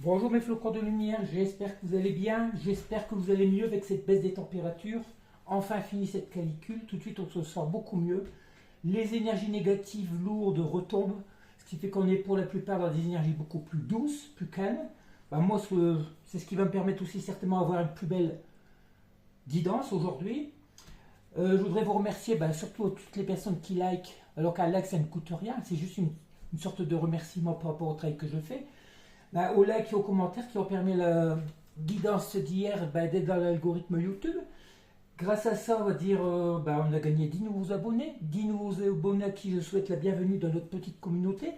Bonjour mes flocons de lumière, j'espère que vous allez bien, j'espère que vous allez mieux avec cette baisse des températures. Enfin fini cette canicule, tout de suite on se sent beaucoup mieux. Les énergies négatives lourdes retombent, ce qui fait qu'on est pour la plupart dans des énergies beaucoup plus douces, plus calmes. Moi c'est ce qui va me permettre aussi certainement d'avoir une plus belle guidance aujourd'hui. Je voudrais vous remercier surtout toutes les personnes qui like, alors qu'un like ça ne coûte rien, c'est juste une sorte de remerciement par rapport au travail que je fais. Aux likes et aux commentaires qui ont permis la guidance d'hier d'être dans l'algorithme YouTube. Grâce à ça, on va dire, on a gagné 10 nouveaux abonnés. 10 nouveaux abonnés à qui je souhaite la bienvenue dans notre petite communauté.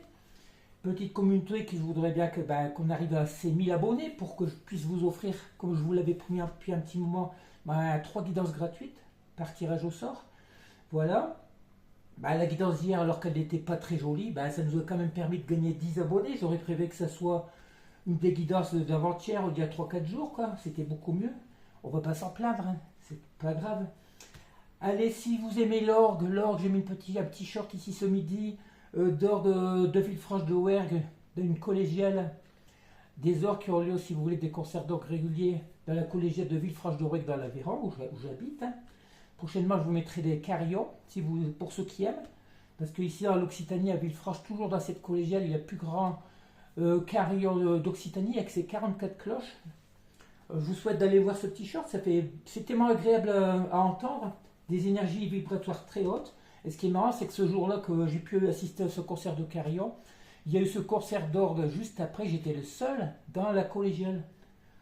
Petite communauté qui je voudrais bien qu'on arrive à ces 1000 abonnés pour que je puisse vous offrir, comme je vous l'avais promis depuis un petit moment, 3 guidances gratuites par tirage au sort. Voilà. La guidance d'hier, alors qu'elle n'était pas très jolie, ça nous a quand même permis de gagner 10 abonnés. J'aurais prévu que ça soit une des guidances d'avant-hier ou d'il y a 3-4 jours, quoi. C'était beaucoup mieux. On va pas s'en plaindre, hein. C'est pas grave. Allez, si vous aimez l'orgue, j'ai mis un petit short ici ce midi d'orgue de Villefranche de Rouergue, d'une collégiale. Des orgues qui ont lieu, si vous voulez, des concerts d'orgue réguliers dans la collégiale de Villefranche de Rouergue dans l'Aveyron, où j'habite. Hein. Prochainement, je vous mettrai des carillons, pour ceux qui aiment. Parce qu'ici, dans l'Occitanie, à Villefranche, toujours dans cette collégiale, il y a le plus grand carillon d'Occitanie avec ses 44 cloches. Je vous souhaite d'aller voir ce petit short, c'est tellement agréable à entendre, des énergies vibratoires très hautes. Et ce qui est marrant, c'est que ce jour-là que j'ai pu assister à ce concert de carillon, il y a eu ce concert d'orgue juste après, j'étais le seul dans la collégiale.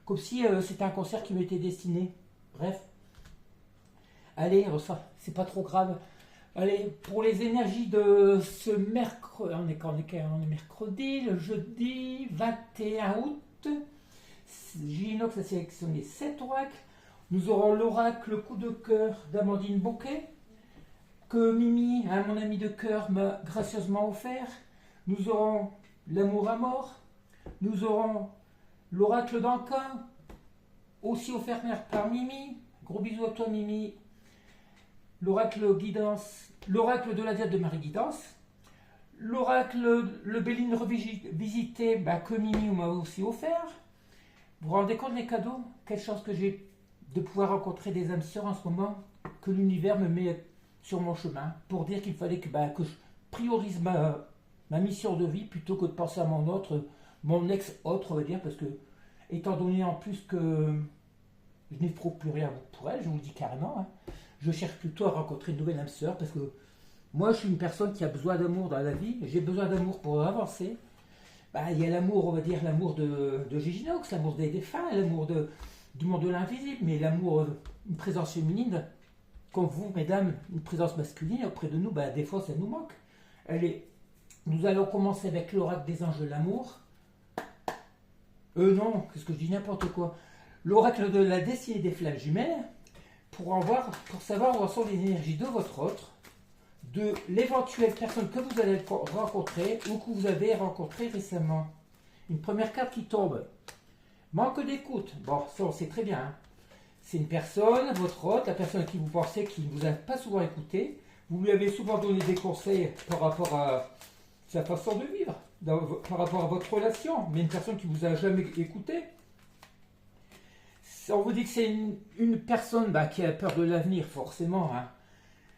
Comme si c'était un concert qui m'était destiné. Bref. Allez, ça, c'est pas trop grave. Allez, pour les énergies de ce mercredi, on est mercredi, le jeudi 21 août, Ginox a sélectionné 7 oracles. Nous aurons l'oracle coup de cœur d'Amandine Bouquet, que Mimi, mon ami de cœur, m'a gracieusement offert. Nous aurons l'amour à mort. Nous aurons l'oracle d'Anquin, aussi offert par Mimi. Gros bisous à toi Mimi. L'oracle guidance, l'oracle de la diade de Marie-Guidance, l'oracle le Béline revisité que Mimi m'a aussi offert. Vous vous rendez compte les cadeaux? Quelle chance que j'ai de pouvoir rencontrer des âmes sœurs en ce moment, que l'univers me met sur mon chemin, pour dire qu'il fallait que je priorise ma mission de vie plutôt que de penser à mon ex-autre, on va dire, parce que, étant donné en plus que je n'éprouve plus rien pour elle, je vous le dis carrément, hein, je cherche plutôt à rencontrer une nouvelle âme sœur parce que moi je suis une personne qui a besoin d'amour dans la vie, j'ai besoin d'amour pour avancer. Il y a l'amour, on va dire l'amour de Giginox, l'amour des défunts, l'amour du monde de l'invisible, mais l'amour, une présence féminine, comme vous mesdames, une présence masculine auprès de nous, des fois ça nous manque. Allez, nous allons commencer avec l'oracle des anges de l'amour. Non, qu'est-ce que je dis, n'importe quoi. L'oracle de la destinée des flammes jumelles. Pour savoir où sont les énergies de votre autre, de l'éventuelle personne que vous allez rencontrer ou que vous avez rencontré récemment. Une première carte qui tombe. Manque d'écoute. Bon, ça on sait très bien. Hein. C'est une personne, votre autre, la personne à qui vous pensez qui ne vous a pas souvent écouté. Vous lui avez souvent donné des conseils par rapport à sa façon de vivre, par rapport à votre relation, mais une personne qui ne vous a jamais écouté. On vous dit que c'est une personne qui a peur de l'avenir, forcément. Hein.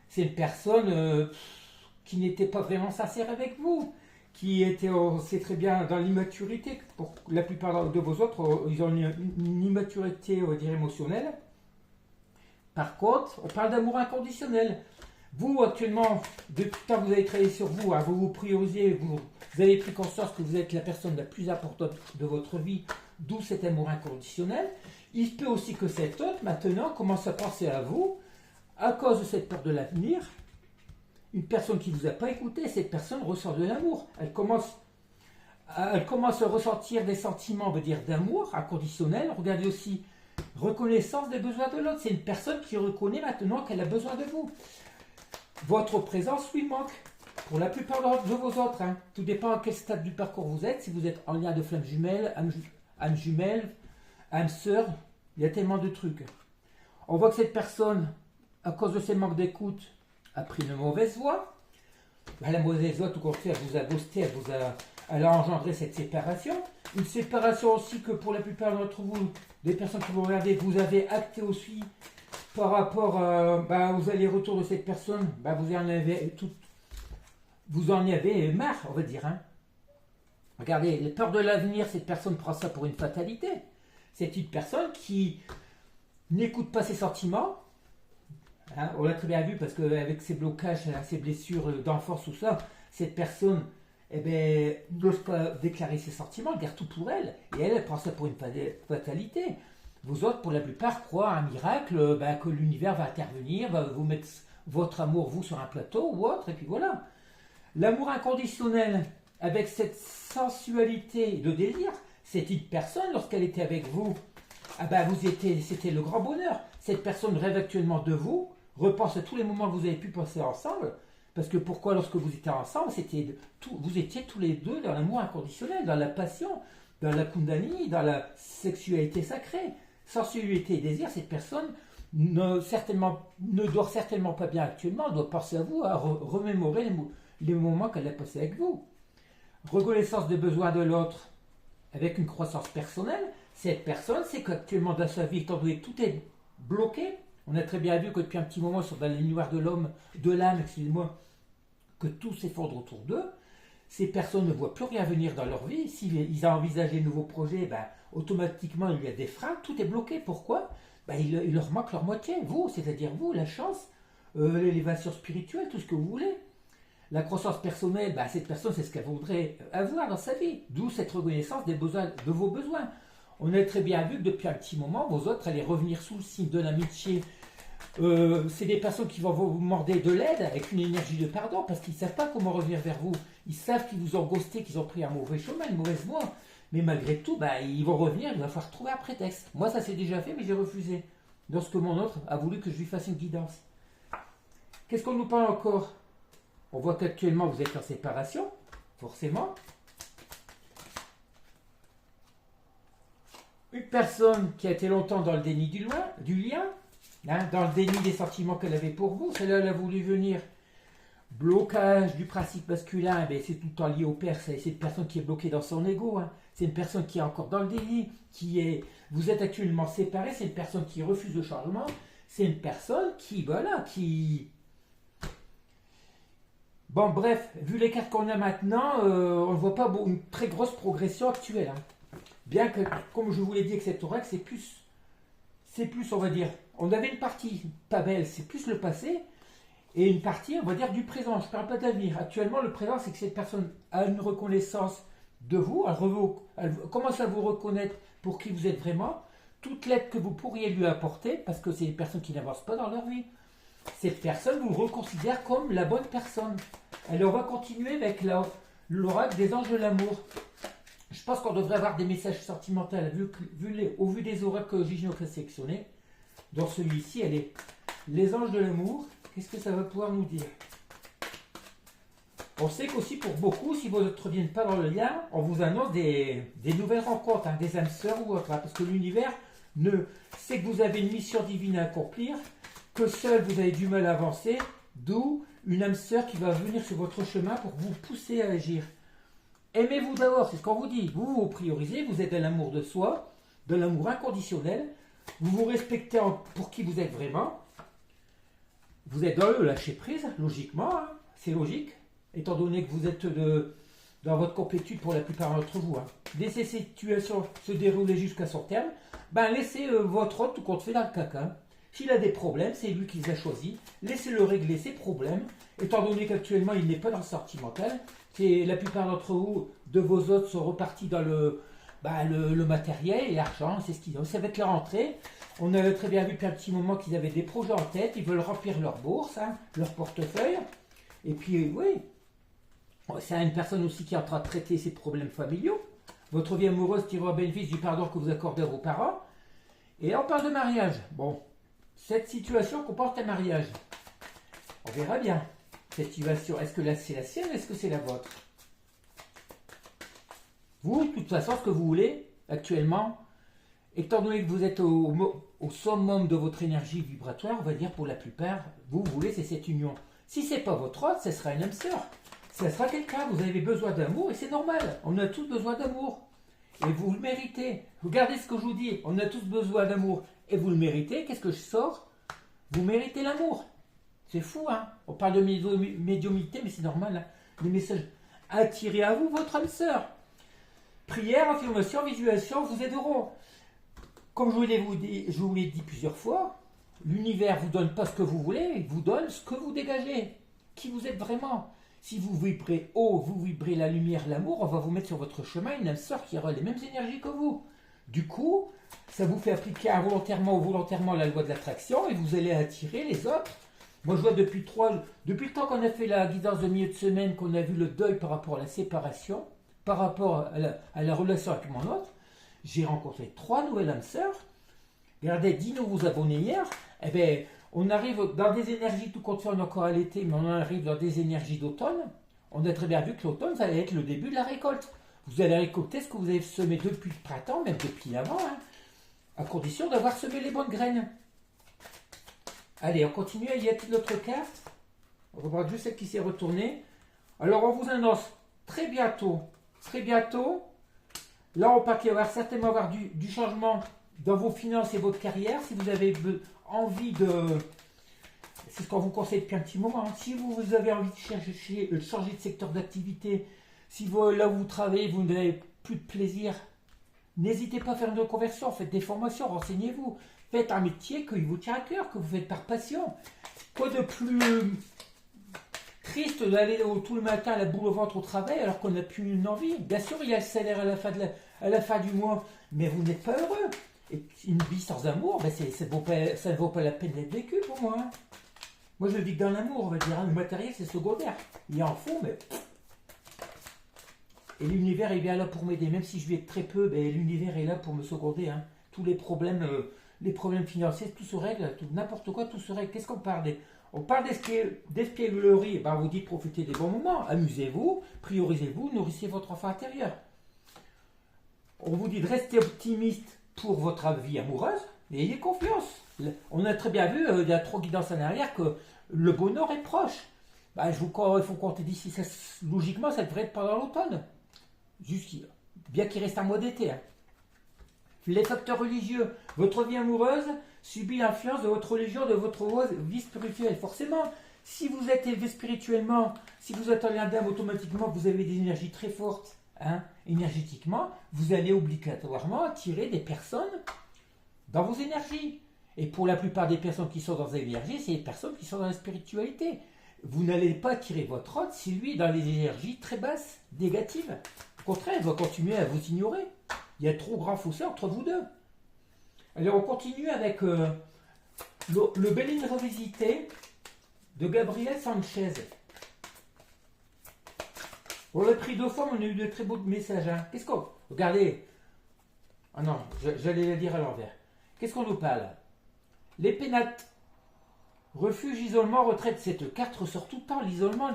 C'est une personne qui n'était pas vraiment sincère avec vous, qui était, on sait très bien, dans l'immaturité. Pour la plupart de vos autres, ils ont une immaturité, on va dire, émotionnelle. Par contre, on parle d'amour inconditionnel. Vous, actuellement, depuis le temps que vous avez travaillé sur vous, vous vous priorisez, vous avez pris conscience que vous êtes la personne la plus importante de votre vie, d'où cet amour inconditionnel. Il se peut aussi que cet autre, maintenant, commence à penser à vous, à cause de cette peur de l'avenir. Une personne qui ne vous a pas écouté, cette personne ressent de l'amour. Elle commence à ressentir des sentiments, on veut dire, d'amour inconditionnel. Regardez aussi, reconnaissance des besoins de l'autre. C'est une personne qui reconnaît maintenant qu'elle a besoin de vous. Votre présence lui manque. Pour la plupart de vos autres, hein. Tout dépend à quel stade du parcours vous êtes. Si vous êtes en lien de flamme jumelle, âme jumelle, âme sœur, il y a tellement de trucs. On voit que cette personne, à cause de ses manques d'écoute, a pris une mauvaise voie. La mauvaise voie, tout contraire, elle vous a ghosté, elle a engendré cette séparation. Une séparation aussi que pour la plupart d'entre vous, des personnes qui vont regarder, vous avez acté aussi par rapport aux allers-retours de cette personne. Vous en avez marre, on va dire. Hein. Regardez, la peur de l'avenir, cette personne prend ça pour une fatalité. C'est une personne qui n'écoute pas ses sentiments. Hein, on l'a très bien vu parce qu'avec ses blocages, ses blessures d'enfance, tout ça, cette personne n'ose pas déclarer ses sentiments, elle garde tout pour elle. Et elle prend ça pour une fatalité. Vous autres, pour la plupart, croient à un miracle, que l'univers va intervenir, va vous mettre votre amour, vous, sur un plateau ou autre, et puis voilà. L'amour inconditionnel, avec cette sensualité de désir, c'est une personne, lorsqu'elle était avec vous, c'était le grand bonheur. Cette personne rêve actuellement de vous, repense à tous les moments que vous avez pu passer ensemble, parce que pourquoi, lorsque vous étiez ensemble, vous étiez tous les deux dans l'amour inconditionnel, dans la passion, dans la kundalini, dans la sexualité sacrée. Sensualité et désir, cette personne ne dort certainement pas bien actuellement, elle doit penser à vous, à remémorer les moments qu'elle a passés avec vous. Reconnaissance des besoins de l'autre avec une croissance personnelle, cette personne, c'est qu'actuellement dans sa vie, étant donné que tout est bloqué, on a très bien vu que depuis un petit moment, ils sont dans les nuages de l'âme, excusez-moi, que tout s'effondre autour d'eux. Ces personnes ne voient plus rien venir dans leur vie. S'ils ont envisagé de nouveaux projets, automatiquement, il y a des freins. Tout est bloqué. Pourquoi ? Il leur manque leur moitié. Vous, c'est-à-dire vous, la chance, l'élévation spirituelle, tout ce que vous voulez. La croissance personnelle, cette personne, c'est ce qu'elle voudrait avoir dans sa vie. D'où cette reconnaissance de vos besoins. On a très bien vu que depuis un petit moment, vos autres allaient revenir sous le signe de l'amitié. C'est des personnes qui vont vous demander de l'aide avec une énergie de pardon parce qu'ils ne savent pas comment revenir vers vous. Ils savent qu'ils vous ont ghosté, qu'ils ont pris un mauvais chemin, une mauvaise voie. Mais malgré tout, ils vont revenir, il va falloir trouver un prétexte. Moi, ça s'est déjà fait, mais j'ai refusé. Lorsque mon autre a voulu que je lui fasse une guidance. Qu'est-ce qu'on nous parle encore ? On voit qu'actuellement, vous êtes en séparation, forcément. Une personne qui a été longtemps dans le déni du lien, hein, dans le déni des sentiments qu'elle avait pour vous, celle-là, elle a voulu venir. Blocage du principe masculin, c'est tout le temps lié au père, c'est une personne qui est bloquée dans son ego, hein. C'est une personne qui est encore dans le déni, vous êtes actuellement séparés, c'est une personne qui refuse le changement, c'est une personne qui. Bon, bref, vu les cartes qu'on a maintenant, on ne voit pas une très grosse progression actuelle. Hein. Bien que, comme je vous l'ai dit avec cet oracle, c'est plus, on va dire, on avait une partie pas belle, c'est plus le passé, et une partie, on va dire, du présent. Je ne parle pas de l'avenir. Actuellement, le présent, c'est que cette personne a une reconnaissance de vous, elle commence à vous reconnaître pour qui vous êtes vraiment, toute l'aide que vous pourriez lui apporter, parce que c'est des personnes qui n'avancent pas dans leur vie. Cette personne vous reconsidère comme la bonne personne. Alors, on va continuer avec l'oracle des anges de l'amour. Je pense qu'on devrait avoir des messages sentimentaux au vu des oracles que Gigino a sélectionnés. Dans celui-ci, elle est les anges de l'amour. Qu'est-ce que ça va pouvoir nous dire ? On sait qu'aussi pour beaucoup, si vous ne reviennent pas dans le lien, on vous annonce des nouvelles rencontres, hein, des âmes sœurs ou autres, hein, parce que l'univers sait que vous avez une mission divine à accomplir, que seul vous avez du mal à avancer, d'où une âme sœur qui va venir sur votre chemin pour vous pousser à agir. Aimez-vous d'abord, c'est ce qu'on vous dit. Vous vous priorisez, vous êtes dans l'amour de soi, de l'amour inconditionnel, vous vous respectez pour qui vous êtes vraiment. Vous êtes dans le lâcher prise, logiquement, hein, c'est logique, étant donné que vous êtes dans votre complétude pour la plupart d'entre vous. Hein. Laissez cette situation se dérouler jusqu'à son terme, laissez votre autre tout compte fait dans le caca. Hein. S'il a des problèmes, c'est lui qui les a choisis. Laissez-le régler ses problèmes, étant donné qu'actuellement il n'est pas dans le sentimental. La plupart d'entre vous, de vos autres, sont repartis dans le matériel et l'argent, c'est ce qu'ils ont. Ça va être la rentrée. On a très bien vu depuis un petit moment qu'ils avaient des projets en tête, ils veulent remplir leur bourse, hein, leur portefeuille. Et puis, oui, c'est une personne aussi qui est en train de traiter ses problèmes familiaux. Votre vie amoureuse tirera bénéfice du pardon que vous accordez à vos parents. Et on parle de mariage. Bon, cette situation comporte un mariage. On verra bien. Cette situation, est-ce que c'est la sienne, est-ce que c'est la vôtre? Vous, de toute façon, ce que vous voulez, actuellement, étant donné que vous êtes au summum de votre énergie vibratoire, on va dire pour la plupart, vous voulez, c'est cette union. Si ce n'est pas votre autre, ce sera une âme sœur. ça sera quelqu'un, vous avez besoin d'amour et c'est normal. On a tous besoin d'amour. Et vous le méritez. Regardez ce que je vous dis. On a tous besoin d'amour et vous le méritez. Qu'est-ce que je sors? Vous méritez l'amour. C'est fou, hein? On parle de médiumnité, mais c'est normal. Hein? Les messages. Attirez à vous votre âme sœur. Prière, affirmation, visualisation vous aideront. Comme je vous l'ai dit plusieurs fois, l'univers ne vous donne pas ce que vous voulez, il vous donne ce que vous dégagez. Qui vous êtes vraiment. Si vous vibrez haut, vous vibrez la lumière, l'amour, on va vous mettre sur votre chemin une âme sœur qui aura les mêmes énergies que vous. Du coup, ça vous fait appliquer involontairement ou volontairement la loi de l'attraction et vous allez attirer les autres. Moi, je vois depuis le temps qu'on a fait la guidance de milieu de semaine, qu'on a vu le deuil par rapport à la séparation, par rapport à la relation avec mon autre, j'ai rencontré 3 nouvelles âmes sœurs. Regardez, 10 nouveaux abonnés hier. Eh bien, on arrive dans des énergies, tout compte fait, on est encore à l'été, mais on arrive dans des énergies d'automne. On a très bien vu que l'automne, ça allait être le début de la récolte. Vous allez récolter ce que vous avez semé depuis le printemps, même depuis avant, hein, à condition d'avoir semé les bonnes graines. Allez, on continue. Y a-t-il d'autres cartes? On va voir juste celle qui s'est retournée. Alors, on vous annonce très bientôt, là, on va certainement avoir du changement dans vos finances et votre carrière. Si vous avez envie de... C'est ce qu'on vous conseille depuis un petit moment. Hein. Si vous avez envie de changer de secteur d'activité, si là où vous travaillez, vous n'avez plus de plaisir, n'hésitez pas à faire une reconversion, faites des formations, renseignez-vous. Faites un métier qui vous tient à cœur, que vous faites par passion. Quoi de plus triste d'aller tout le matin à la boule au ventre au travail alors qu'on n'a plus une envie. Bien sûr, il y a le salaire à la fin du mois, mais vous n'êtes pas heureux. Et une vie sans amour, ben ça ne vaut pas la peine d'être vécu pour moi. Hein. Moi, je vis que dans l'amour, on va dire. Hein. Le matériel, c'est secondaire. Il y a en fond, mais... Et l'univers est bien là pour m'aider. Même si je vis très peu, ben, l'univers est là pour me seconder. Hein. Tous les problèmes financiers, tout se règle. N'importe quoi, tout se règle. Qu'est-ce qu'on parle On parle d'espièglerie. Ben, on vous dit profitez des bons moments. Amusez-vous, priorisez-vous, nourrissez votre enfant intérieur. On vous dit de rester optimiste pour votre vie amoureuse, et ayez confiance. On a très bien vu, il y a 3 guidances en arrière, que le bonheur est proche. Ben, il faut compter d'ici, logiquement, ça devrait être pendant l'automne. Bien qu'il reste un mois d'été. Hein. Les facteurs religieux, votre vie amoureuse subit l'influence de votre religion, de votre vie spirituelle. Forcément, si vous êtes élevé spirituellement, si vous êtes en lien d'âme, automatiquement, vous avez des énergies très fortes. Hein, énergétiquement, vous allez obligatoirement attirer des personnes dans vos énergies. Et pour la plupart des personnes qui sont dans l'énergie, c'est les personnes qui sont dans la spiritualité. Vous n'allez pas attirer votre hôte si lui est dans les énergies très basses, négatives. Au contraire, il va continuer à vous ignorer. Il y a trop grand fossé entre vous deux. Alors on continue avec le Béline revisité de Gabriel Sanchez. On l'a pris 2 fois, mais on a eu de très beaux messages. Hein. Qu'est-ce qu'on... Regardez. Ah non, j'allais le dire à l'envers. Qu'est-ce qu'on nous parle? Les pénates. Refuge, isolement, retraite. Cette carte ressort tout le temps. L'isolement.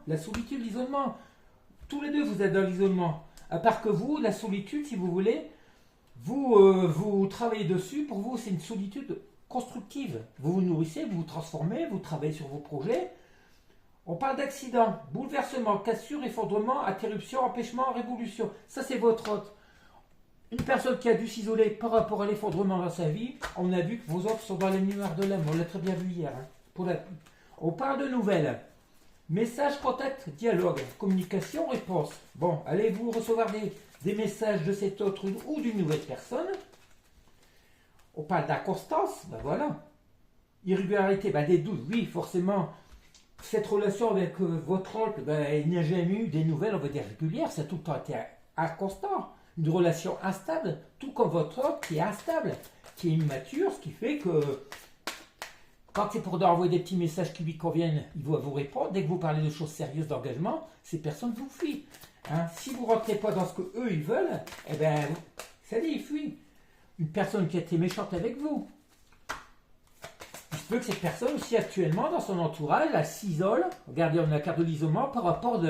La solitude, l'isolement. Tous les deux, vous êtes dans l'isolement. À part que vous, la solitude, si vous voulez, vous travaillez dessus. Pour vous, c'est une solitude constructive. Vous vous nourrissez, vous vous transformez, vous travaillez sur vos projets. On parle d'accident, bouleversement, cassure, effondrement, interruption, empêchement, révolution. Ça, c'est votre hôte. Une personne qui a dû s'isoler par rapport à l'effondrement dans sa vie, on a vu que vos hôtes sont dans les nuages de l'âme. On l'a très bien vu hier. Hein. On parle de nouvelles. Message, contact, dialogue, communication, réponse. Bon, allez-vous recevoir des messages de cet autre ou d'une nouvelle personne? On parle d'inconstance, ben voilà. Irrégularité, ben des doutes, oui, forcément. Cette relation avec votre hôte, ben, il n'y a jamais eu des nouvelles, on va dire, régulières, ça a tout le temps été inconstant. Une relation instable, tout comme votre hôte qui est instable, qui est immature, ce qui fait que quand c'est pour envoyer des petits messages qui lui conviennent, il va vous répondre. Dès que vous parlez de choses sérieuses, d'engagement, ces personnes vous fuient. Hein? Si vous ne rentrez pas dans ce qu'eux ils veulent, eh bien, ça dit, ils fuient. Une personne qui a été méchante avec vous. Il se peut que cette personne aussi actuellement, dans son entourage, elle s'isole. Regardez, on a la carte de l'isolement par rapport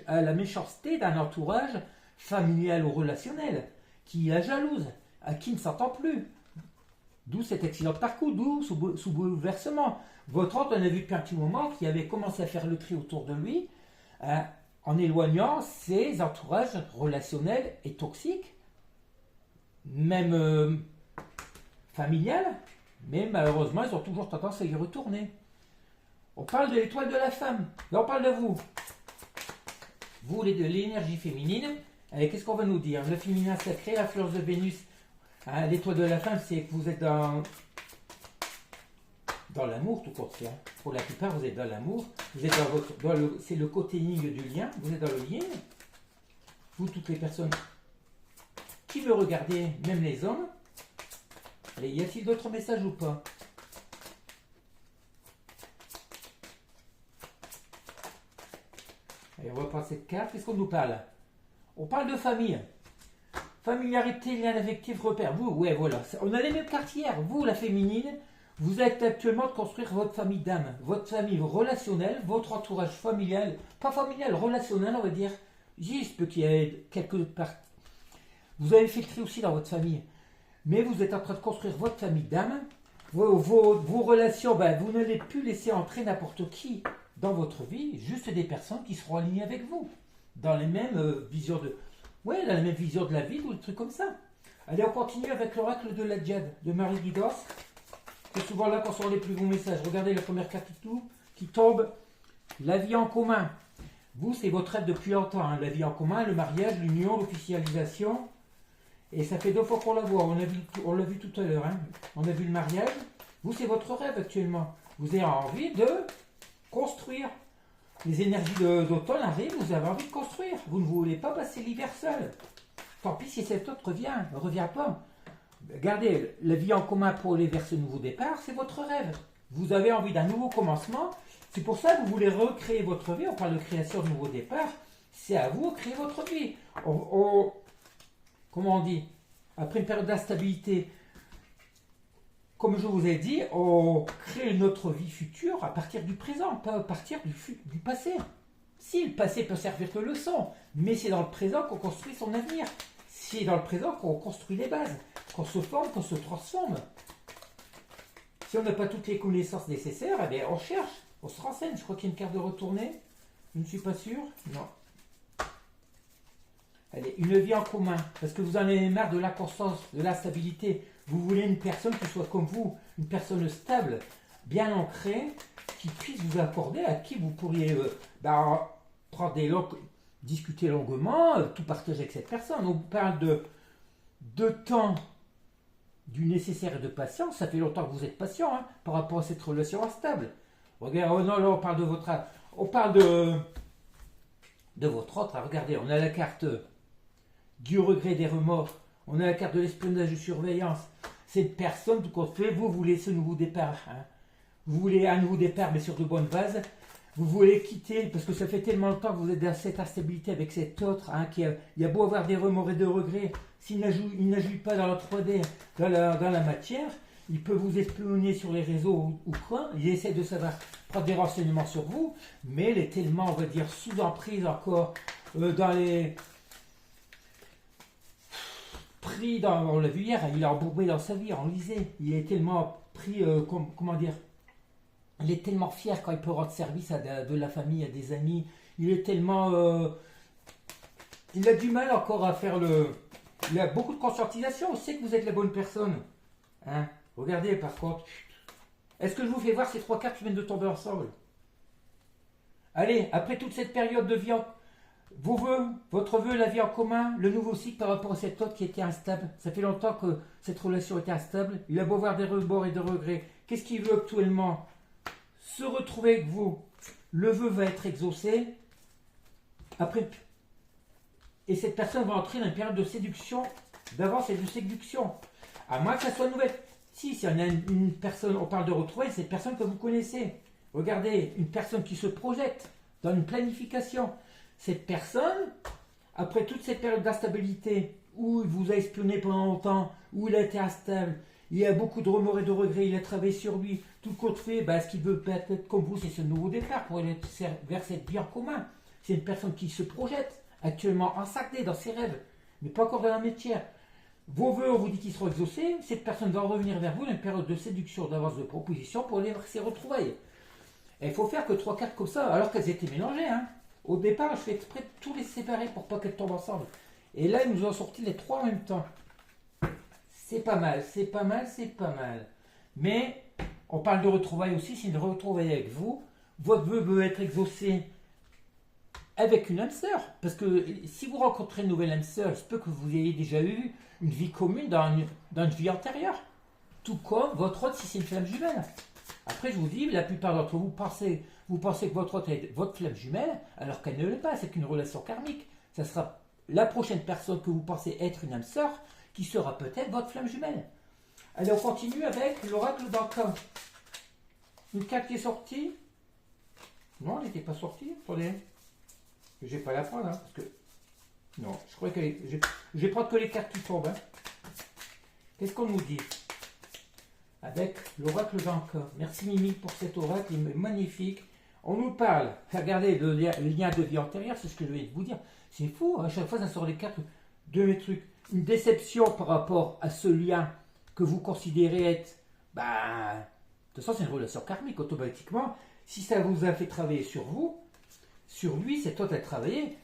à la méchanceté d'un entourage familial ou relationnel, qui la jalouse, à qui ne s'entend plus. D'où cet accident de parcours, d'où sous bouleversement. Votre hôte, on a vu depuis un petit moment, qui avait commencé à faire le tri autour de lui. hein, en éloignant ces entourages relationnels et toxiques, même familial, mais malheureusement, ils ont toujours tendance à y retourner. On parle de l'étoile de la femme. Là, on parle de vous. Vous, de l'énergie féminine. Allez, qu'est-ce qu'on va nous dire? Le féminin sacré, l'influence de Vénus. Hein, l'étoile de la femme, c'est que vous êtes dans l'amour, tout court. Hein. Pour la plupart, vous êtes dans l'amour. Vous êtes c'est le côté yin du lien. Vous êtes dans le yin. Vous, toutes les personnes qui me regardez, même les hommes. Allez, y a-t-il d'autres messages ou pas? Allez, on va prendre cette carte. Qu'est-ce qu'on nous parle? On parle de famille. Familiarité, lien affectif, repère. Vous, ouais, voilà. On a les mêmes cartes hier. Vous, la féminine, vous êtes actuellement de construire votre famille d'âme, votre famille relationnelle, votre entourage familial, pas familial, relationnel, on va dire. Juste qu'il y ait quelques parties. Vous avez fait le tri aussi dans votre famille. Mais vous êtes en train de construire votre famille d'âme. Vos relations, ben, vous n'allez plus laisser entrer n'importe qui dans votre vie, juste des personnes qui seront alignées avec vous, dans les mêmes visions de... Ouais, dans la même vision de la vie, ou des trucs comme ça. Allez, on continue avec l'oracle de la Djed, de Marie Guidos. C'est souvent là qu'on sort les plus bons messages. Regardez la première carte qui tombe. La vie en commun. Vous, c'est votre rêve depuis longtemps. Hein. La vie en commun, le mariage, l'union, l'officialisation. Et ça fait 2 fois qu'on la voit. On l'a vu tout à l'heure. Hein. On a vu le mariage. Vous, c'est votre rêve actuellement. Vous avez envie de construire. Les énergies d'automne arrivent, vous avez envie de construire. Vous ne voulez pas passer l'hiver seul. Tant pis si cet autre revient pas. Regardez, la vie en commun pour aller vers ce nouveau départ, c'est votre rêve. Vous avez envie d'un nouveau commencement. C'est pour ça que vous voulez recréer votre vie. On parle de création de nouveau départ. C'est à vous de créer votre vie. Comment on dit? Après une période d'instabilité, comme je vous ai dit, on crée notre vie future à partir du présent, pas à partir du passé. Si, le passé peut servir de leçon, mais c'est dans le présent qu'on construit son avenir. C'est dans le présent qu'on construit les bases, qu'on se forme, qu'on se transforme. Si on n'a pas toutes les connaissances nécessaires, eh bien on cherche, on se renseigne. Je crois qu'il y a une carte de retournée. Je ne suis pas sûr. Non. Allez, une vie en commun, parce que vous en avez marre de l'inconstance, de l'instabilité. Vous voulez une personne qui soit comme vous, une personne stable, bien ancrée, qui puisse vous accorder, à qui vous pourriez discuter longuement, tout partager avec cette personne. On parle de temps, du nécessaire et de patience. Ça fait longtemps que vous êtes patient hein, par rapport à cette relation instable. Regarde, oh non, là on parle de votre... On parle de votre autre. Regardez, on a la carte du regret, des remords. On a la carte de l'espionnage de surveillance. Cette personne, tout compte fait, vous voulez ce nouveau départ. Hein. Vous voulez un nouveau départ, mais sur de bonnes bases. Vous voulez quitter, parce que ça fait tellement longtemps que vous êtes dans cette instabilité avec cet autre. Hein, il y a beau avoir des remords et des regrets. S'il n'agit pas dans la 3D, dans la matière, il peut vous espionner sur les réseaux ou quoi. Il essaie de savoir prendre des renseignements sur vous, mais il est tellement, on va dire, sous emprise encore dans les... Pris dans, on l'a vu hier, il est embourbé dans sa vie, on lisait. Il est tellement pris, comment dire, il est tellement fier quand il peut rendre service à de la famille, à des amis. Il est tellement, il a du mal encore à faire il a beaucoup de conscientisation. On sait que vous êtes la bonne personne. Hein? Regardez par contre. Est-ce que je vous fais voir ces 3 cartes qui viennent de tomber ensemble? Allez, après toute cette période de vie vos voeux, votre vœu, la vie en commun, le nouveau cycle par rapport à cet autre qui était instable. Ça fait longtemps que cette relation était instable. Il a beau avoir des rebords et des regrets. Qu'est-ce qu'il veut actuellement? Se retrouver avec vous. Le vœu va être exaucé. Après, et cette personne va entrer dans une période de séduction, d'avance et de séduction. À moins que ça soit nouvelle. Si on a une personne, on parle de retrouver, c'est une personne que vous connaissez. Regardez, une personne qui se projette dans une planification. Cette personne, après toute cette période d'instabilité, où il vous a espionné pendant longtemps, où il a été instable, il y a beaucoup de remords et de regrets, il a travaillé sur lui, tout compte fait, ce qu'il veut peut-être comme vous, c'est ce nouveau départ pour aller vers cette vie en commun. C'est une personne qui se projette, actuellement ensaccée dans ses rêves, mais pas encore dans la métier. Vos voeux, on vous dit qu'ils seront exaucés, cette personne va revenir vers vous dans une période de séduction, d'avance de proposition pour aller vers ses retrouvailles. Et il faut faire que 3 cartes comme ça, alors qu'elles étaient mélangées, hein. Au départ, je fais exprès de tous les séparer pour pas qu'elles tombent ensemble. Et là, ils nous ont sorti les 3 en même temps. C'est pas mal, c'est pas mal, c'est pas mal. Mais on parle de retrouvailles aussi, c'est une retrouvaille avec vous. Votre vœu veut être exaucé avec une âme sœur. Parce que si vous rencontrez une nouvelle âme sœur, il se peut que vous ayez déjà eu une vie commune dans une vie antérieure. Tout comme votre hôte si c'est une flamme jumelle. Après, je vous dis, la plupart d'entre vous pensez que votre hôte est votre flamme jumelle, alors qu'elle ne l'est pas, c'est qu'une relation karmique. Ça sera la prochaine personne que vous pensez être une âme sœur, qui sera peut-être votre flamme jumelle. Allez, on continue avec l'oracle d'Anka. Une carte qui est sortie. Non, elle n'était pas sortie. Attendez. Je vais pas la prendre, hein, parce que... Non, je crois que... Je vais prendre que les cartes qui tombent. Hein. Qu'est-ce qu'on nous dit avec l'oracle d'Anka? Merci Mimi pour cet oracle, il est magnifique. On nous parle, regardez le lien de vie antérieure, c'est ce que je vais vous dire. C'est fou, à chaque fois ça sort les cartes de mes trucs. Une déception par rapport à ce lien que vous considérez être, de toute façon c'est une relation karmique automatiquement. Si ça vous a fait travailler sur vous, sur lui, c'est toi qui as travaillé.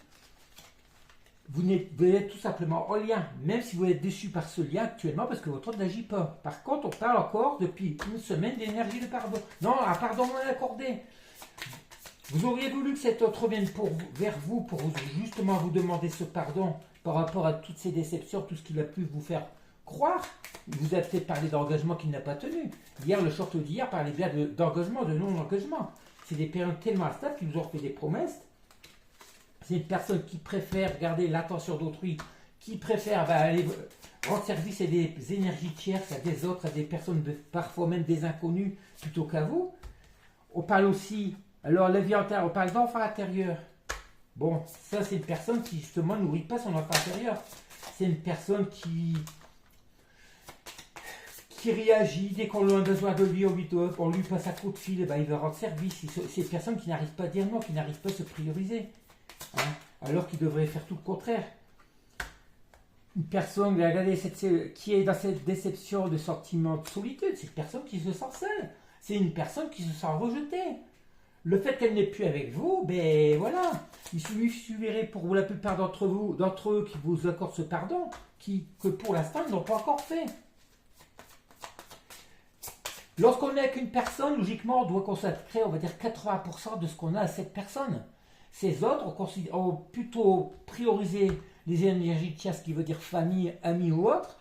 Vous êtes tout simplement en lien, même si vous êtes déçu par ce lien actuellement parce que votre autre n'agit pas. Par contre, on parle encore depuis une semaine d'énergie de pardon. Non, un pardon non accordé. Vous auriez voulu que cet autre revienne vers vous pour justement vous demander ce pardon par rapport à toutes ces déceptions, tout ce qu'il a pu vous faire croire. Il vous a peut-être parlé d'engagement qu'il n'a pas tenu. Hier, le short d'hier parlait bien d'engagement, de non-engagement. C'est des périodes tellement instables qui vous ont fait des promesses. C'est une personne qui préfère garder l'attention d'autrui, qui préfère aller rendre service à des énergies tierces, à des autres, à des personnes, parfois même des inconnus, plutôt qu'à vous. On parle aussi, alors la vie antérieure, on parle d'enfant intérieur. Bon, ça c'est une personne qui justement ne nourrit pas son enfant intérieur. C'est une personne qui réagit dès qu'on a besoin de lui, on lui passe un coup de fil, et il va rendre service. C'est une personne qui n'arrive pas à dire non, qui n'arrive pas à se prioriser. Hein, alors qu'il devrait faire tout le contraire. Une personne, regardez, qui est dans cette déception de sentiment de solitude, c'est une personne qui se sent seule. C'est une personne qui se sent rejetée. Le fait qu'elle n'est plus avec vous, voilà. Il suffirait pour la plupart d'entre eux qui vous accordent ce pardon, que pour l'instant ils n'ont pas encore fait. Lorsqu'on est avec une personne, logiquement, on doit consacrer, on va dire, 80% de ce qu'on a à cette personne. Ces autres ont plutôt priorisé les énergies de chasse, qui veut dire famille, amis ou autres,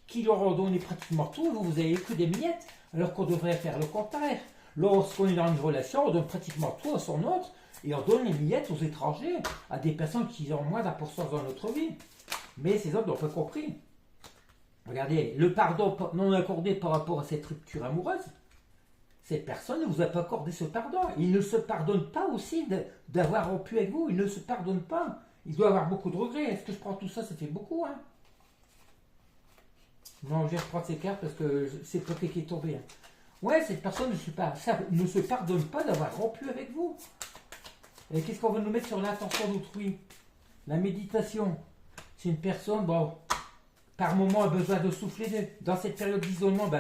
qui leur ont donné pratiquement tout. Vous avez que des miettes, alors qu'on devrait faire le contraire. Lorsqu'on est dans une relation, on donne pratiquement tout à son autre, et on donne les miettes aux étrangers, à des personnes qui ont moins d'importance dans notre vie. Mais ces autres n'ont pas compris. Regardez, le pardon non accordé par rapport à cette rupture amoureuse, cette personne ne vous a pas accordé ce pardon. Il ne se pardonne pas aussi d'avoir rompu avec vous. Il ne se pardonne pas. Il doit avoir beaucoup de regrets. Est-ce que je prends tout ça? Ça fait beaucoup, hein? Non, je vais reprendre ces cartes parce que c'est le côté qui est tombé. Hein. Ouais, cette personne ne se pardonne pas d'avoir rompu avec vous. Et qu'est-ce qu'on va nous mettre sur l'intention d'autrui? La méditation. C'est une personne, par moment, a besoin de souffler. Dans cette période d'isolement,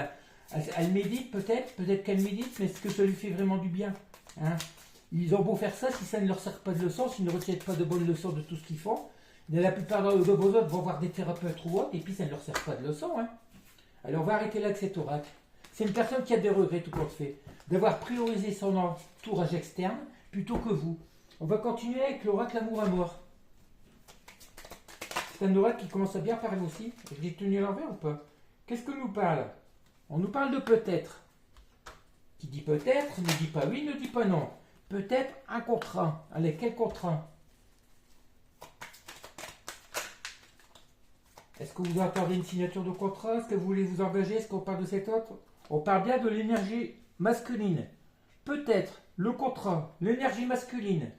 elle médite peut-être qu'elle médite, mais est-ce que ça lui fait vraiment du bien, hein? Ils ont beau faire ça, si ça ne leur sert pas de leçon, s'ils ne retiennent pas de bonnes leçons de tout ce qu'ils font, la plupart de vos autres vont voir des thérapeutes ou autres, et puis ça ne leur sert pas de leçon. Hein. Alors on va arrêter là avec cet oracle. C'est une personne qui a des regrets tout compte fait, d'avoir priorisé son entourage externe plutôt que vous. On va continuer avec l'oracle amour à mort. C'est un oracle qui commence à bien parler aussi. Je l'ai tenu à l'envers ou pas? Qu'est-ce que nous parle? On nous parle de peut-être. Qui dit peut-être ne dit pas oui, ne dit pas non. Peut-être un contrat. Allez, quel contrat? Est-ce que vous accordez une signature de contrat? Est-ce que vous voulez vous engager? Est-ce qu'on parle de cet autre? On parle bien de l'énergie masculine. Peut-être le contrat, l'énergie masculine.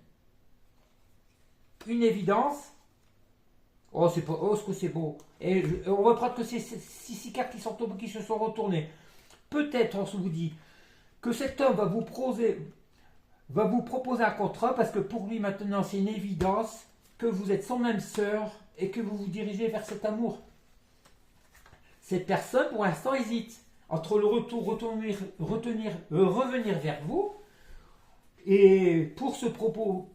Une évidence. Oh, c'est pas. Oh, ce que c'est beau. Et on va prendre que ces 6 cartes qui sont tombées, qui se sont retournées. Peut-être, on se vous dit, que cet homme va vous proposer un contrat parce que pour lui maintenant c'est une évidence que vous êtes son même sœur et que vous vous dirigez vers cet amour. Cette personne pour l'instant hésite entre le revenir vers vous et pour ce propos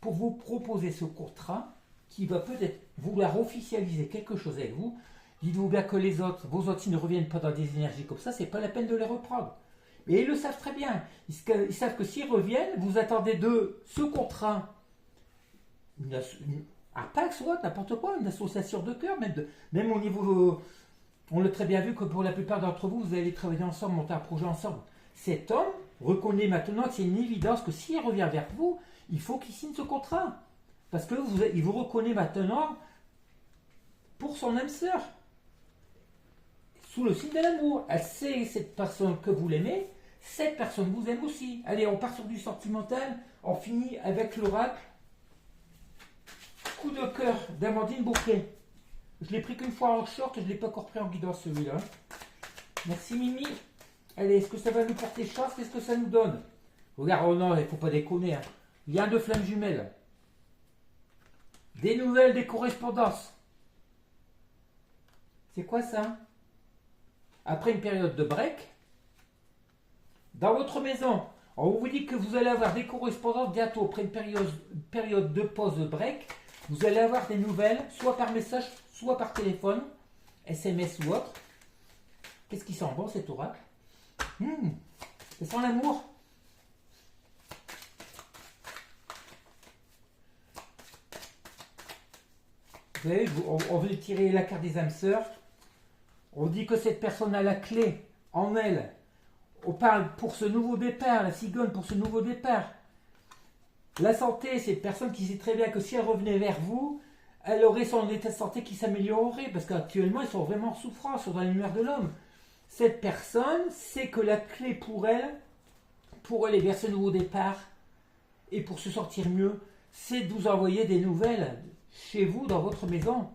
pour vous proposer ce contrat qui va peut-être vouloir officialiser quelque chose avec vous. Dites-vous bien que les autres, vos autres, s'ils ne reviennent pas dans des énergies comme ça, c'est pas la peine de les reprendre. Et ils le savent très bien. Ils savent que s'ils reviennent, vous attendez de ce contrat un PAX ou autre, n'importe quoi, une association de cœur, même au niveau. On l'a très bien vu que pour la plupart d'entre vous, vous allez travailler ensemble, monter un projet ensemble. Cet homme reconnaît maintenant que c'est une évidence que s'il revient vers vous, il faut qu'il signe ce contrat. Parce que il vous reconnaît maintenant pour son âme sœur. Sous le signe de l'amour. Elle sait, cette personne, que vous l'aimez, cette personne vous aime aussi. Allez, on part sur du sentimental, on finit avec l'oracle. Coup de cœur d'Amandine Bouquet. Je l'ai pris qu'une fois en short, je ne l'ai pas encore pris en guidance celui-là. Merci Mimi. Allez, est-ce que ça va nous porter chance? Qu'est-ce que ça nous donne? Regarde, oh non, il ne faut pas déconner. Hein. Lien de flammes jumelles. Des nouvelles, des correspondances. C'est quoi ça? Après une période de break, dans votre maison, on vous dit que vous allez avoir des correspondances bientôt. Après une période de pause de break, vous allez avoir des nouvelles, soit par message, soit par téléphone, SMS ou autre. Qu'est-ce qui sent bon cet oracle? Ça sent l'amour. Vous savez, on veut tirer la carte des âmes sœurs. On dit que cette personne a la clé en elle. On parle pour ce nouveau départ, la cigogne pour ce nouveau départ. La santé, c'est une personne qui sait très bien que si elle revenait vers vous, elle aurait son état de santé qui s'améliorerait, parce qu'actuellement, ils sont vraiment en souffrance dans l'univers de l'homme. Cette personne sait que la clé pour aller vers ce nouveau départ, et pour se sentir mieux, c'est de vous envoyer des nouvelles chez vous, dans votre maison,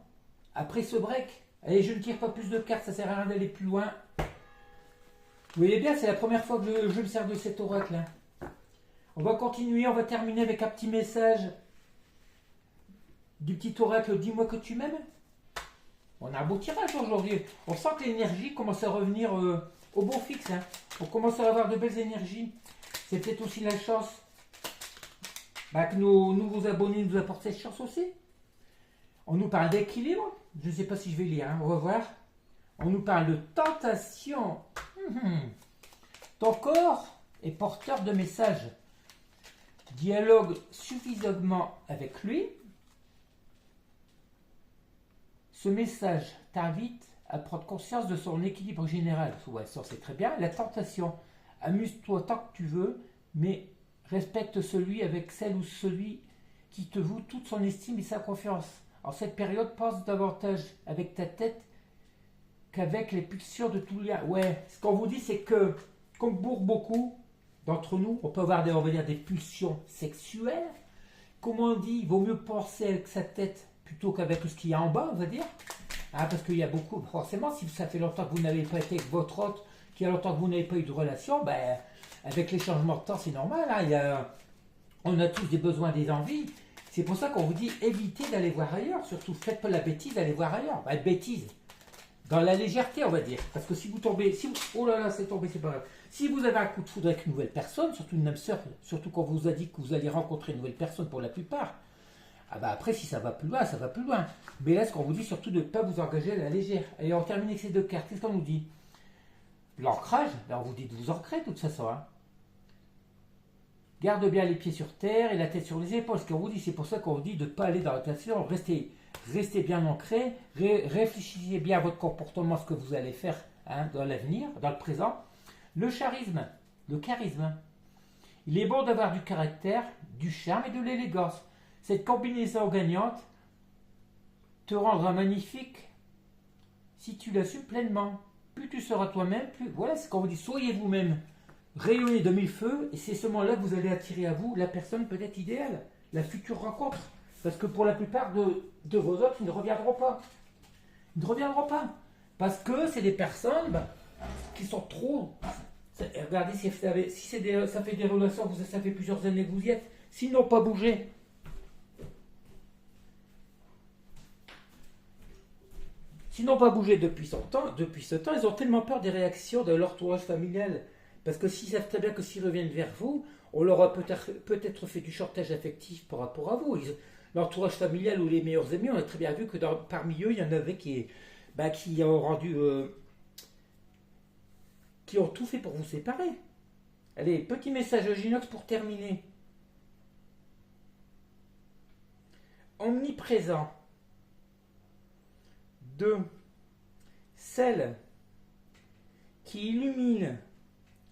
après ce break. Allez, je ne tire pas plus de cartes, ça sert à rien d'aller plus loin. Vous voyez bien, c'est la première fois que je me sers de cet oracle-là. On va continuer, on va terminer avec un petit message du petit oracle. Dis-moi que tu m'aimes. On a un beau tirage aujourd'hui. On sent que l'énergie commence à revenir au beau fixe. Hein. On commence à avoir de belles énergies. C'est peut-être aussi la chance que nos nouveaux abonnés nous apportent cette chance aussi. On nous parle d'équilibre. Je ne sais pas si je vais lire. Hein. On va voir. On nous parle de tentation. Ton corps est porteur de messages. Dialogue suffisamment avec lui. Ce message t'invite à prendre conscience de son équilibre général. Ouais, ça c'est très bien. La tentation. Amuse-toi tant que tu veux, mais respecte celui avec celle ou celui qui te voue toute son estime et sa confiance. En cette période, pense davantage avec ta tête qu'avec les pulsions de tout lien. Ouais, ce qu'on vous dit, c'est que, comme pour beaucoup d'entre nous, on peut avoir on va dire, des pulsions sexuelles. Comme on dit, il vaut mieux penser avec sa tête plutôt qu'avec ce qu'il y a en bas, on va dire. Parce qu'il y a beaucoup, forcément, si ça fait longtemps que vous n'avez pas été avec votre hôte, qu'il y a longtemps que vous n'avez pas eu de relation, avec les changements de temps, c'est normal. Hein, on a tous des besoins, des envies. C'est pour ça qu'on vous dit évitez d'aller voir ailleurs. Surtout, faites pas la bêtise d'aller voir ailleurs. Bêtise. Dans la légèreté, on va dire. Parce que si vous tombez, oh là là, c'est tombé, c'est pas grave. Si vous avez un coup de foudre avec une nouvelle personne, surtout une âme sœur, surtout quand on vous a dit que vous allez rencontrer une nouvelle personne pour la plupart, après, si ça va plus loin, ça va plus loin. Mais là, ce qu'on vous dit, surtout de ne pas vous engager à la légère. Et on termine avec ces deux cartes. Qu'est-ce qu'on nous dit? L'ancrage, on vous dit de vous ancrer de toute façon. Hein. Garde bien les pieds sur terre et la tête sur les épaules. Ce qu'on vous dit, c'est pour ça qu'on vous dit de ne pas aller dans la tentation. Restez bien ancré, réfléchissez bien à votre comportement, ce que vous allez faire dans l'avenir, dans le présent. Le charisme, le charisme. Il est bon d'avoir du caractère, du charme et de l'élégance. Cette combinaison gagnante te rendra magnifique si tu l'assumes pleinement. Plus tu seras toi-même, plus... Voilà, c'est quand vous dit, soyez vous-même. Rayonnez de mille feux, et c'est ce moment-là que vous allez attirer à vous la personne peut-être idéale, la future rencontre. Parce que pour la plupart de vos autres, ils ne reviendront pas. Ils ne reviendront pas. Parce que c'est des personnes qui sont trop... Regardez, si ça fait des relations, ça fait plusieurs années que vous y êtes, s'ils n'ont pas bougé. S'ils n'ont pas bougé depuis ce temps, ils ont tellement peur des réactions de leur entourage familial. Parce que s'ils savent très bien que s'ils reviennent vers vous, On leur a peut-être fait du chantage affectif par rapport à vous. L'entourage familial ou les meilleurs amis, on a très bien vu que parmi eux, il y en avait qui ont qui ont tout fait pour vous séparer. Allez, petit message de Ginox pour terminer. Omniprésent de celle qui illumine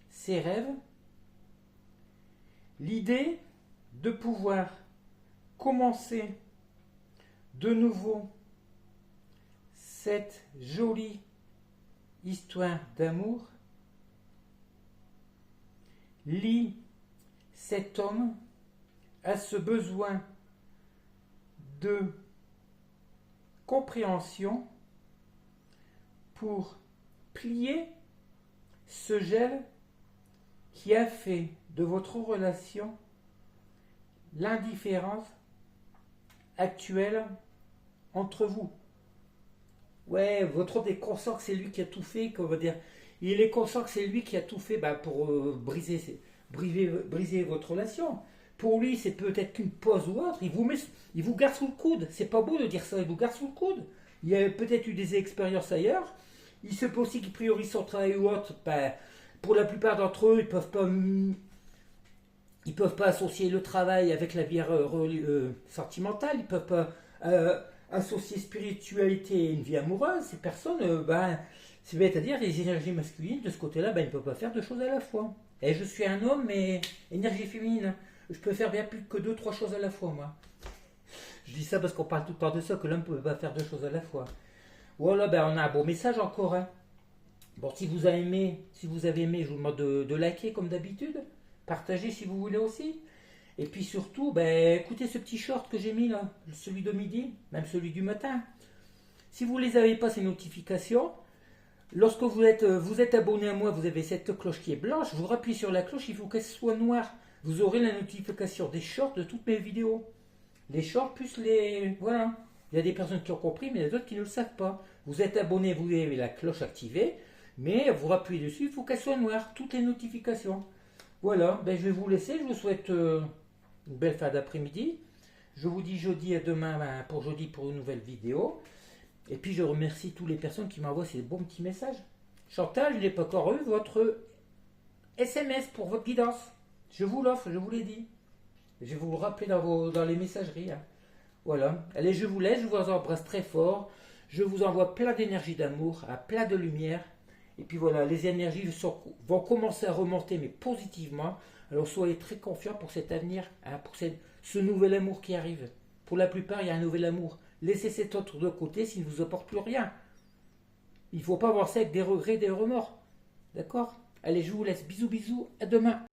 ses rêves, l'idée de pouvoir commencer de nouveau cette jolie histoire d'amour lie cet homme à ce besoin de compréhension pour plier ce gel qui a fait de votre relation l'indifférence actuelle entre vous. Ouais, votre homme est conscient que c'est lui qui a tout fait, qu'on va dire. Il est conscient que c'est lui qui a tout fait pour briser votre relation. Pour lui, c'est peut-être qu'une pause ou autre. Il vous garde sous le coude. C'est pas beau de dire ça, il vous garde sous le coude. Il a peut-être eu des expériences ailleurs. Il se peut aussi qu'il priorise son travail ou autre. Pour la plupart d'entre eux, ils peuvent pas associer le travail avec la vie sentimentale. Ils peuvent pas associer spiritualité et une vie amoureuse. Ces personnes, c'est-à-dire les énergies masculines de ce côté-là, ils ne peuvent pas faire deux choses à la fois. Et je suis un homme, mais énergie féminine. Je peux faire bien plus que 2-3 choses à la fois, moi. Je dis ça parce qu'on parle tout le temps de ça, que l'homme ne peut pas faire deux choses à la fois. Voilà, on a un beau message encore. Hein. Bon, si vous avez aimé, je vous demande de liker comme d'habitude. Partagez si vous voulez aussi. Et puis surtout, écoutez ce petit short que j'ai mis là, celui de midi, même celui du matin. Si vous ne les avez pas, ces notifications, lorsque vous êtes abonné à moi, vous avez cette cloche qui est blanche, vous rappuyez sur la cloche, il faut qu'elle soit noire. Vous aurez la notification des shorts de toutes mes vidéos. Les shorts plus les... Voilà. Il y a des personnes qui ont compris, mais il y a d'autres qui ne le savent pas. Vous êtes abonné, vous avez la cloche activée, mais vous rappuyez dessus, il faut qu'elle soit noire, toutes les notifications. Voilà, je vais vous laisser, je vous souhaite une belle fin d'après-midi. Je vous dis jeudi à demain pour une nouvelle vidéo. Et puis je remercie toutes les personnes qui m'envoient ces bons petits messages. Chantal, je n'ai pas encore eu votre SMS pour votre guidance. Je vous l'offre, je vous l'ai dit. Je vais vous le rappeler dans les messageries. Hein. Voilà. Allez, je vous laisse, je vous embrasse très fort. Je vous envoie plein d'énergie d'amour, plein de lumière. Et puis voilà, les énergies vont commencer à remonter, mais positivement. Alors soyez très confiants pour cet avenir, pour ce nouvel amour qui arrive. Pour la plupart, il y a un nouvel amour. Laissez cet autre de côté s'il ne vous apporte plus rien. Il ne faut pas voir ça avec des regrets, des remords. D'accord? Allez, je vous laisse. Bisous, bisous. À demain.